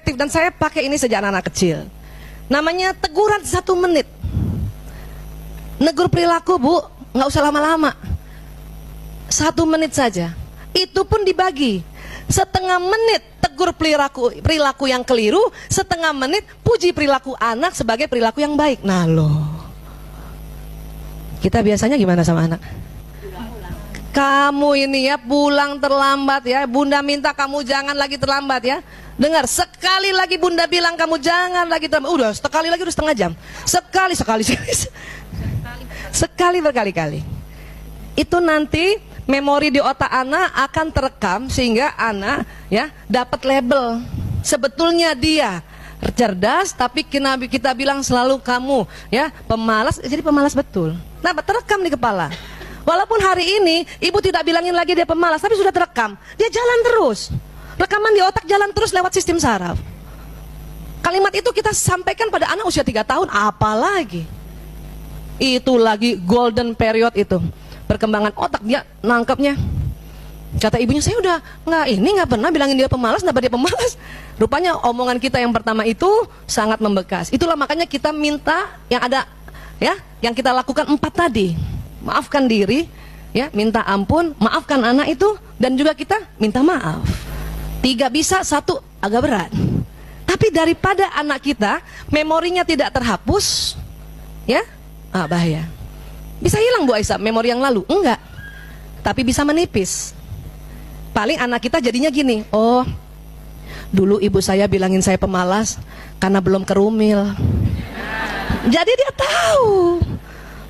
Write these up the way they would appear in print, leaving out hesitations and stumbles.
Dan saya pakai ini sejak anak-anak kecil. Namanya teguran 1 menit. Negur perilaku, Bu, nggak usah lama-lama. 1 menit saja. Itu pun dibagi. Setengah menit tegur perilaku yang keliru, setengah menit puji perilaku anak sebagai perilaku yang baik. Nah loh, kita biasanya gimana sama anak? Kamu ini ya pulang terlambat ya, Bunda minta kamu jangan lagi terlambat ya. Dengar, sekali lagi Bunda bilang kamu jangan lagi terlambat. Udah, sekali lagi udah setengah jam. Sekali berkali-kali. Itu nanti memori di otak anak akan terekam sehingga anak ya dapat label. Sebetulnya dia cerdas, tapi kita bilang selalu kamu ya pemalas, jadi pemalas betul. Nah, terekam di kepala. Walaupun hari ini ibu tidak bilangin lagi dia pemalas, tapi sudah terekam. Dia jalan terus. Rekaman di otak jalan terus lewat sistem saraf. Kalimat itu kita sampaikan pada anak usia 3 tahun, apalagi. Itu lagi golden period itu. Perkembangan otak dia nangkepnya. Kata ibunya, saya udah nggak pernah bilangin dia pemalas, kenapa dia pemalas? Rupanya omongan kita yang pertama itu sangat membekas. Itulah makanya kita minta yang ada ya, yang kita lakukan 4 tadi. Maafkan diri, ya, minta ampun, maafkan anak itu, dan juga kita minta maaf. 3 bisa, 1 agak berat. Tapi daripada anak kita memorinya tidak terhapus, ya, bahaya. Bisa hilang Bu Aisyah memori yang lalu? Enggak. Tapi bisa menipis. Paling anak kita jadinya gini, oh, dulu ibu saya bilangin saya pemalas karena belum kerumil. Jadi dia tahu.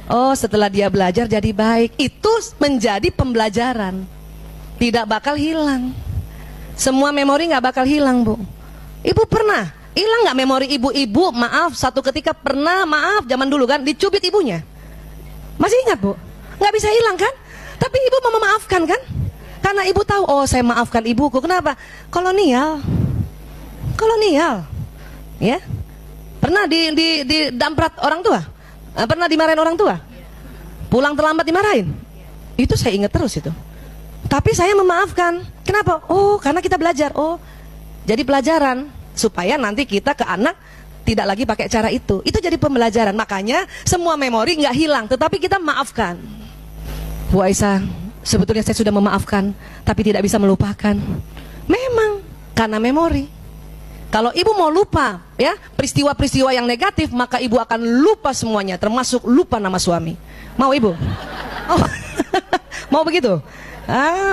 Oh, setelah dia belajar jadi baik. Itu menjadi pembelajaran. Tidak bakal hilang. Semua memori nggak bakal hilang, Bu. Ibu pernah hilang nggak memori ibu-ibu? Maaf, satu ketika pernah, maaf, zaman dulu kan dicubit ibunya. Masih ingat, Bu? Nggak bisa hilang kan? Tapi ibu mau memaafkan kan? Karena ibu tahu, oh saya maafkan ibuku. Kenapa? Kolonial, ya. Pernah damprat orang tua? Pernah dimarahin orang tua? Pulang terlambat dimarahin? Itu saya ingat terus itu. Tapi saya memaafkan. Kenapa? Oh, karena kita belajar. Oh, jadi pelajaran supaya nanti kita ke anak tidak lagi pakai cara itu. Itu jadi pembelajaran. Makanya semua memori nggak hilang, tetapi kita maafkan. Bu Aisyah, sebetulnya saya sudah memaafkan, tapi tidak bisa melupakan. Memang karena memori. Kalau ibu mau lupa ya peristiwa-peristiwa yang negatif, maka ibu akan lupa semuanya, termasuk lupa nama suami. Mau ibu? Oh, mau begitu?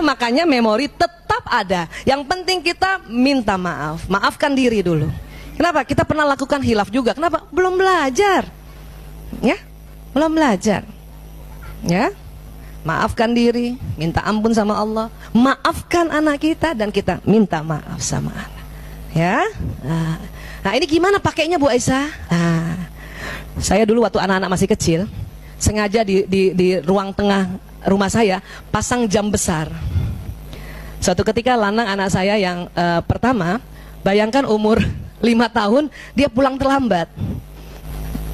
Makanya memori tetap ada. Yang penting kita minta maaf, maafkan diri dulu. Kenapa? Kita pernah lakukan hilaf juga. Kenapa? Belum belajar. Ya, belum belajar. Ya, maafkan diri, minta ampun sama Allah, maafkan anak kita, dan kita minta maaf sama anak. Ya, nah ini gimana pakainya Bu Aisyah? Saya dulu waktu anak-anak masih kecil, sengaja di ruang tengah rumah saya pasang jam besar. Suatu ketika Lanang anak saya yang pertama, bayangkan umur 5 tahun dia pulang terlambat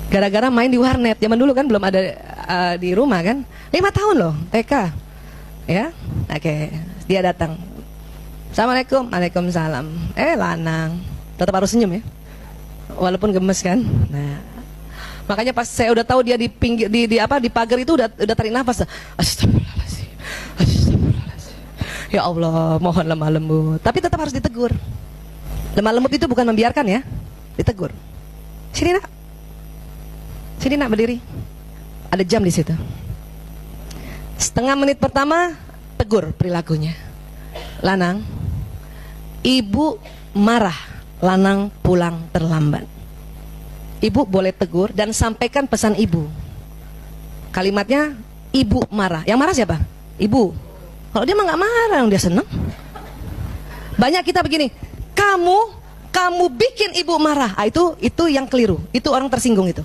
gara-gara main di warnet. Zaman dulu kan belum ada di rumah kan. 5 tahun loh, TK. Ya, oke. Dia datang. Assalamualaikum. Waalaikumsalam. Lanang tetap harus senyum ya, walaupun gemes kan. Nah, makanya pas saya udah tahu dia di pinggir di pagar itu udah tarik nafas. Astagfirullahaladzim, astagfirullahaladzim. Ya Allah, mohon lemah lembut. Tapi tetap harus ditegur. Lemah lembut itu bukan membiarkan ya, ditegur. Sini nak berdiri. Ada jam di situ. Setengah menit pertama tegur perilakunya. Lanang, ibu marah, Lanang pulang terlambat. Ibu boleh tegur dan sampaikan pesan ibu. Kalimatnya, ibu marah. Yang marah siapa? Ibu. Kalau dia mah nggak marah, dia seneng. Banyak kita begini, kamu bikin ibu marah. Itu yang keliru. Itu orang tersinggung itu.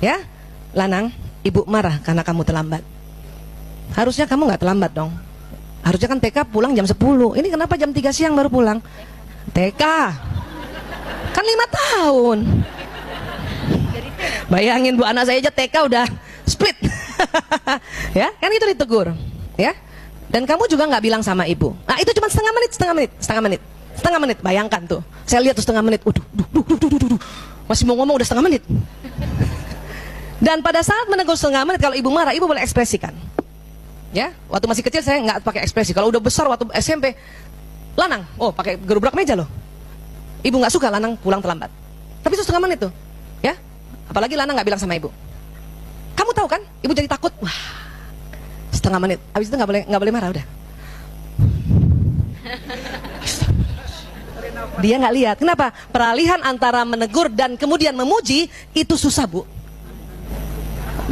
Ya, Lanang, ibu marah karena kamu terlambat. Harusnya kamu nggak terlambat dong. Harusnya kan TK pulang jam 10. Ini kenapa jam 3 siang baru pulang? TK kan 5 tahun. Bayangin Bu, anak saya aja TK udah split. Ya, kan itu ditegur. Ya. Dan kamu juga nggak bilang sama ibu. Nah, itu cuma setengah menit. Setengah menit, bayangkan tuh. Saya lihat tuh setengah menit. Masih mau ngomong udah setengah menit. Dan pada saat menegur setengah menit, kalau ibu marah, ibu boleh ekspresikan. Ya, waktu masih kecil saya nggak pakai ekspresi. Kalau udah besar waktu SMP, Lanang, oh pakai gerubrak meja loh. Ibu nggak suka Lanang pulang terlambat. Tapi itu setengah menit tuh, ya. Apalagi Lanang nggak bilang sama ibu. Kamu tahu kan? Ibu jadi takut. Wah, setengah menit. Habis itu nggak boleh marah udah. Dia nggak lihat. Kenapa? Peralihan antara menegur dan kemudian memuji itu susah, Bu.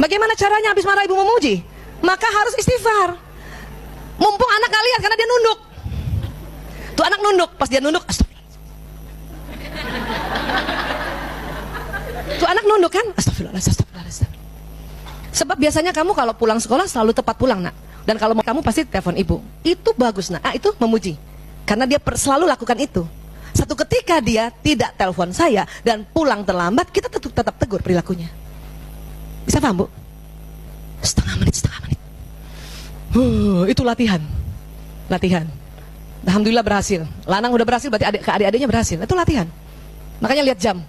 Bagaimana caranya habis marah ibu memuji? Maka harus istighfar. Mumpung anak nggak lihat karena dia nunduk. Tuh anak nunduk, pas dia nunduk, astagfirullah. Tuh anak nunduk kan, astagfirullah. Sebab biasanya kamu kalau pulang sekolah selalu tepat pulang, nak. Dan kalau kamu pasti telepon ibu. Itu bagus, nak. Itu memuji. Karena dia selalu lakukan itu. Satu ketika dia tidak telepon saya dan pulang terlambat, kita tetap tegur perilakunya. Bisa paham, Bu? Setengah menit. Itu latihan. Alhamdulillah berhasil. Lanang udah berhasil, berarti adik-adiknya berhasil. Itu latihan. Makanya lihat jam.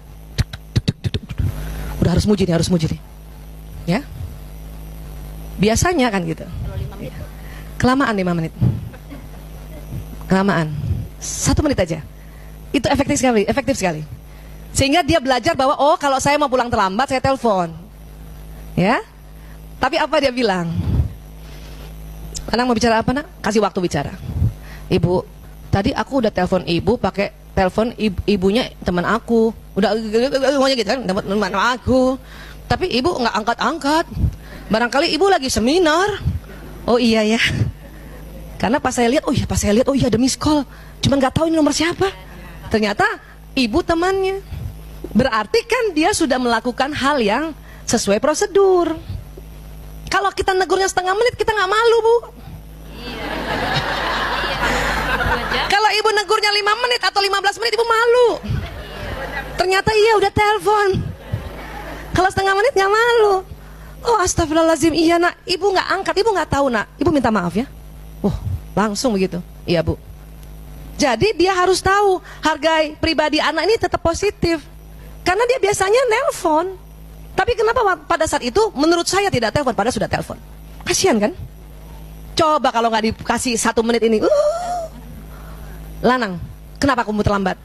Udah harus muji nih. Ya. Biasanya kan gitu. Kelamaan 5 menit. Kelamaan. 1 menit aja. Itu efektif sekali. Sehingga dia belajar bahwa oh kalau saya mau pulang terlambat saya telepon. Ya. Tapi apa dia bilang? Anak mau bicara apa, nak? Kasih waktu bicara. Ibu, tadi aku udah telepon ibu pakai telepon ibunya teman aku. Udah ngomongnya gitu kan, teman aku. Tapi ibu nggak angkat-angkat. Barangkali ibu lagi seminar. Oh iya ya. Karena pas saya lihat, oh iya ada miss call. Cuman nggak tahu ini nomor siapa. Ternyata ibu temannya. Berarti kan dia sudah melakukan hal yang sesuai prosedur. Kalau kita negurnya setengah menit, kita nggak malu, Bu. Kalau ibu negurnya 5 menit atau 15 menit, ibu malu. Ternyata iya udah telepon. Kalau setengah menit nggak malu. Oh astagfirullahaladzim, iya nak, ibu nggak angkat, ibu nggak tahu nak, ibu minta maaf ya. Langsung begitu, iya Bu. Jadi dia harus tahu hargai pribadi anak ini tetap positif. Karena dia biasanya nelpon. Tapi kenapa pada saat itu menurut saya tidak telepon, padahal sudah telepon. Kasihan kan? Coba kalau nggak dikasih 1 menit ini. Lanang, kenapa kamu terlambat?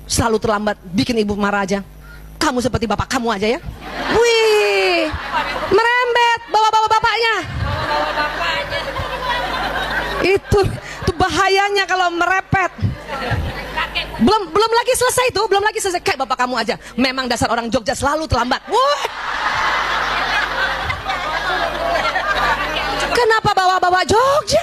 Selalu terlambat, bikin ibu marah aja. Kamu seperti bapak kamu aja ya. Wih, merembet, bawa-bawa bapaknya. Itu bahayanya kalau merepet. Belum lagi selesai kayak bapak kamu aja. Memang dasar orang Jogja selalu terlambat. Wah. Kenapa bawa-bawa Jogja?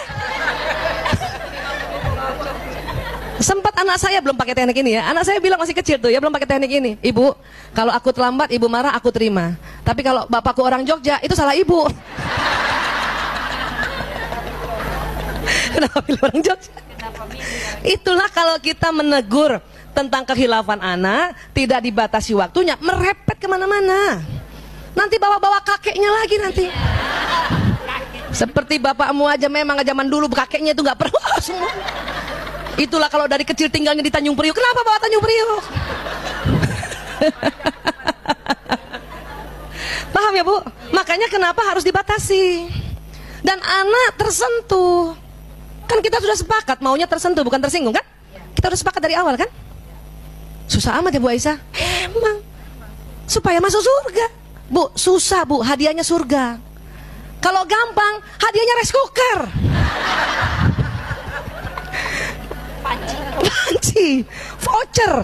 Sempat anak saya belum pakai teknik ini ya. Anak saya bilang masih kecil tuh ya, belum pakai teknik ini. Ibu, kalau aku terlambat, ibu marah, aku terima. Tapi kalau bapakku orang Jogja, itu salah ibu. Kenapa pilih orang Jogja? Itulah kalau kita menegur tentang kekhilafan anak, tidak dibatasi waktunya, merepet kemana-mana. Nanti bawa-bawa kakeknya lagi nanti. Seperti bapakmu aja memang zaman dulu kakeknya itu nggak perlu semua. Itulah kalau dari kecil tinggalnya di Tanjung Priok. Kenapa bawa Tanjung Priok? Paham ya Bu? Makanya kenapa harus dibatasi. Dan anak tersentuh. Kan kita sudah sepakat maunya tersentuh bukan tersinggung kan? Kita sudah sepakat dari awal kan? Susah amat ya Bu Aisyah. Emang supaya masuk surga. Bu, susah Bu, hadiahnya surga. Kalau gampang, hadiahnya rice cooker. Panci, voucher.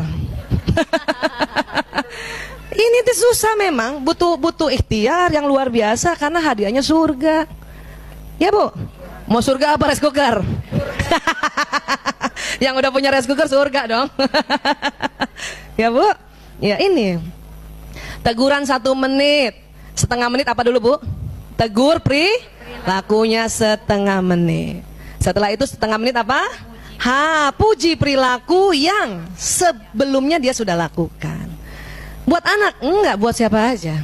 Ini tuh susah memang, butuh ikhtiar yang luar biasa karena hadiahnya surga. Ya Bu, mau surga apa rice cooker? Yang udah punya rice cooker surga dong. Ya Bu, ya ini teguran 1 menit, setengah menit apa dulu Bu? Tegur perilakunya setengah menit. Setelah itu setengah menit apa? Puji perilaku yang sebelumnya dia sudah lakukan. Buat anak, enggak buat siapa aja.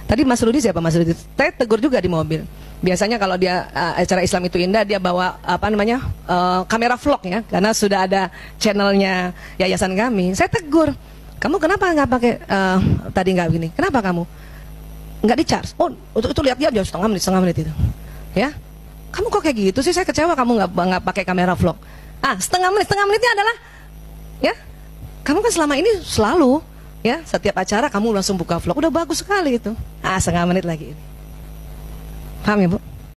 Tadi Mas Rudi siapa Mas Rudi? Saya tegur juga di mobil. Biasanya kalau dia acara Islam itu indah, dia bawa apa namanya kamera vlog ya, karena sudah ada channelnya yayasan kami. Saya tegur, kamu kenapa nggak pakai tadi nggak begini? Kenapa kamu nggak di charge? Oh, itu lihat dia aja setengah menit itu, ya. Kamu kok kayak gitu sih? Saya kecewa kamu nggak pakai kamera vlog. Setengah menitnya adalah, ya, kamu kan selama ini selalu, ya, setiap acara kamu langsung buka vlog, udah bagus sekali itu. Setengah menit lagi. Paham ya, Bu?